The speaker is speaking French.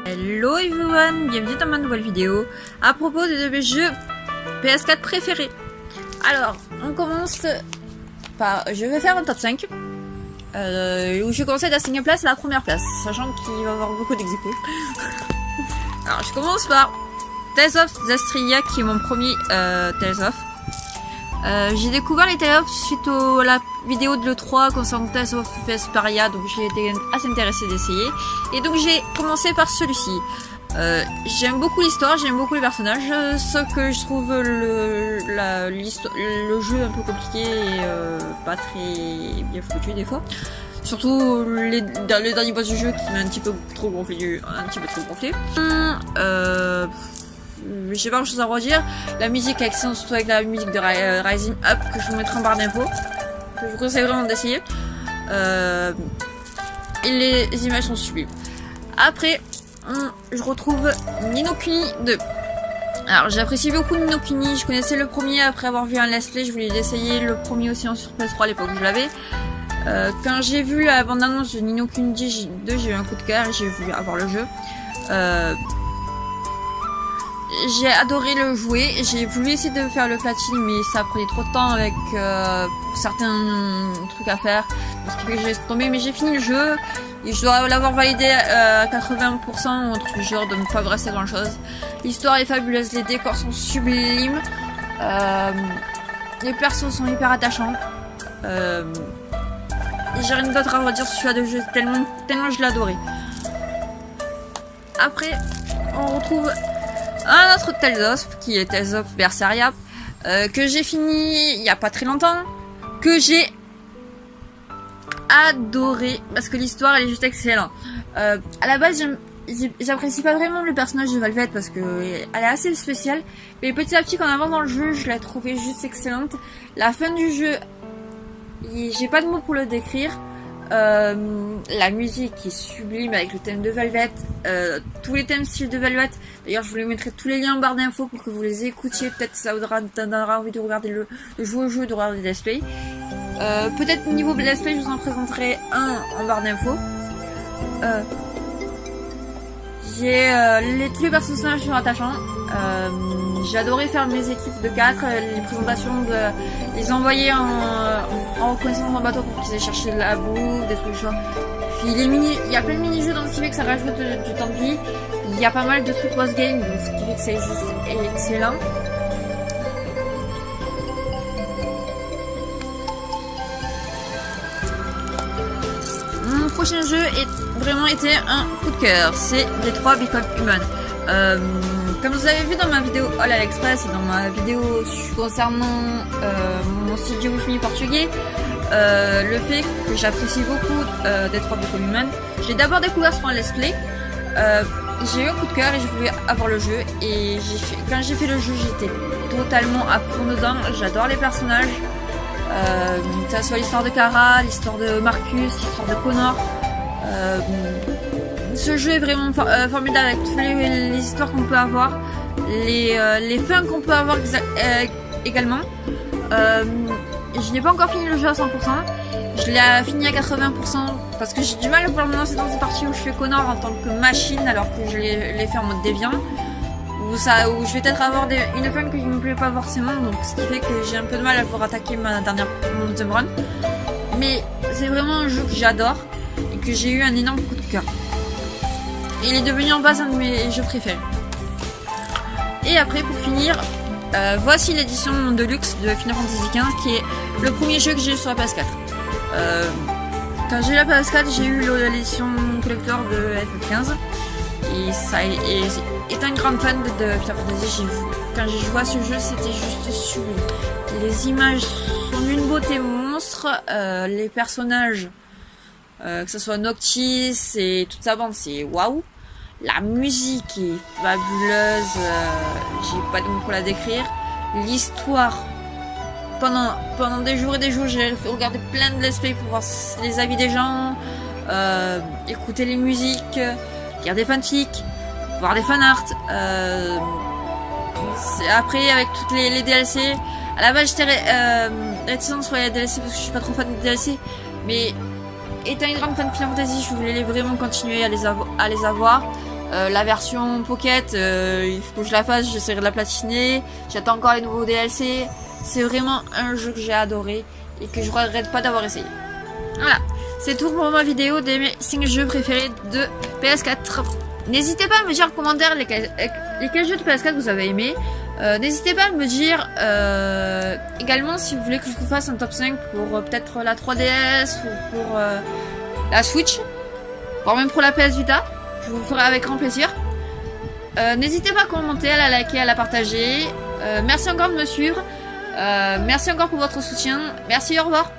Hello everyone, bienvenue dans ma nouvelle vidéo à propos de mes jeux PS4 préférés. Alors, on commence par... Je vais faire un top 5 où je conseille la 5e place et la première place, sachant qu'il va y avoir beaucoup d'exécuts. Alors, je commence par Tales of Zestiria, qui est mon premier Tales of. J'ai découvert les Tales of suite à la vidéo de l'E3 concernant Tales of Vesperia, donc j'ai été assez intéressée d'essayer. Et donc j'ai commencé par celui-ci. J'aime beaucoup l'histoire, j'aime beaucoup les personnages, sauf que je trouve le jeu un peu compliqué et pas très bien foutu des fois. Surtout le dernier boss du jeu qui m'a un petit peu trop gonflé. Je sais pas grand chose à redire. La musique est excellente, surtout avec la musique de Rising Up que je vous mettrai en barre d'infos. Je vous conseille vraiment d'essayer. Et les images sont sublimes. Après, je retrouve Ni no Kuni 2. Alors j'apprécie beaucoup Ni no Kuni. Je connaissais le premier après avoir vu un let's play. Je voulais l'essayer. Le premier aussi en sur PS3 à l'époque où je l'avais. Quand j'ai vu la bande-annonce de Ni no Kuni 2, j'ai eu un coup de cœur et j'ai voulu avoir le jeu. J'ai adoré le jouer, j'ai voulu essayer de faire le platine mais ça prenait trop de temps avec certains trucs à faire, ce qui fait que j'ai tombé, mais j'ai fini le jeu et je dois l'avoir validé à 80%, entre le genre de ne pas me rester grand chose. L'histoire est fabuleuse, les décors sont sublimes, les persos sont hyper attachants, et j'ai rien d'autre à redire sur celui-là de jeu, tellement je l'ai adoré. Après on retrouve un autre Tales of, qui est Tales of Berseria, que j'ai fini il n'y a pas très longtemps, que j'ai adoré, parce que l'histoire elle est juste excellente. À la base, j'apprécie pas vraiment le personnage de Velvet, parce que elle est assez spéciale, mais petit à petit, quand on avance dans le jeu, je l'ai trouvée juste excellente. La fin du jeu, j'ai pas de mots pour le décrire. La musique est sublime avec le thème de Velvet, tous les thèmes style de Velvet. D'ailleurs je vous les mettrai tous les liens en barre d'infos pour que vous les écoutiez, peut-être ça vous donnera envie de regarder de jouer au jeu, de regarder des let's play. Peut-être au niveau de let's play je vous en présenterai un en barre d'infos. Tous les personnages sont attachants. J'ai adoré faire mes équipes de 4, les présentations, les envoyer en reconnaissance en bateau pour qu'ils aient cherché de la bouffe, des trucs genre. Puis il y a plein de mini-jeux dans ce qui fait que ça rajoute du temps de vie. Il y a pas mal de trucs post-game, donc ce qui fait que c'est juste excellent. Mon prochain jeu est vraiment été un coup de cœur, c'est Detroit Become Human. Comme vous avez vu dans ma vidéo All Express et dans ma vidéo concernant mon studio Wi-Fi portugais, le fait que j'apprécie beaucoup Detroit Become Human, j'ai d'abord découvert sur un let's play, j'ai eu un coup de cœur et je voulais avoir le jeu, et quand j'ai fait le jeu j'étais totalement à fond dedans. J'adore les personnages, que ce soit l'histoire de Kara, l'histoire de Marcus, l'histoire de Connor. Ce jeu est vraiment formidable avec toutes les histoires qu'on peut avoir, les fins qu'on peut avoir également. Je n'ai pas encore fini le jeu à 100%, je l'ai fini à 80% parce que j'ai du mal pour le moment, c'est dans cette partie où je fais Connor en tant que machine alors que je l'ai fait en mode déviant, où je vais peut-être avoir une fin que je ne me plaît pas forcément, donc ce qui fait que j'ai un peu de mal à pouvoir attaquer mon deuxième run. Mais c'est vraiment un jeu que j'adore et que j'ai eu un énorme coup de cœur. Il est devenu en base un de mes jeux préférés. Et après, pour finir, voici l'édition de luxe de Final Fantasy XV, qui est le premier jeu que j'ai eu sur la PS4. Quand j'ai eu la PS4, j'ai eu l'édition collector de FF15. Et étant une grande fan de Final Fantasy, quand j'ai joué à ce jeu, c'était juste sublime. Les images sont d'une beauté monstre, les personnages, que ce soit Noctis et toute sa bande, c'est waouh. La musique est fabuleuse, j'ai pas de mots pour la décrire. L'histoire, pendant des jours et des jours, j'ai regardé plein de let's play pour voir les avis des gens, écouter les musiques, lire des fanfics, voir des fanarts. Après, avec toutes les DLC, à la base j'étais réticente sur les DLC parce que je suis pas trop fan des DLC, mais étant une grande fan de Final Fantasy, je voulais vraiment continuer à les avoir. La version Pocket, il faut que je la fasse, j'essaierai de la platiner. J'attends encore les nouveaux DLC. C'est vraiment un jeu que j'ai adoré et que je regrette pas d'avoir essayé. Voilà, c'est tout pour ma vidéo des mes 5 jeux préférés de PS4. N'hésitez pas à me dire en commentaire lesquels jeux de PS4 vous avez aimé. N'hésitez pas à me dire également si vous voulez que je vous fasse un top 5 pour peut-être la 3DS ou pour la Switch, voire même pour la PS Vita. Je vous ferai avec grand plaisir. N'hésitez pas à commenter, à la liker, à la partager. Merci encore de me suivre. Merci encore pour votre soutien. Merci, au revoir.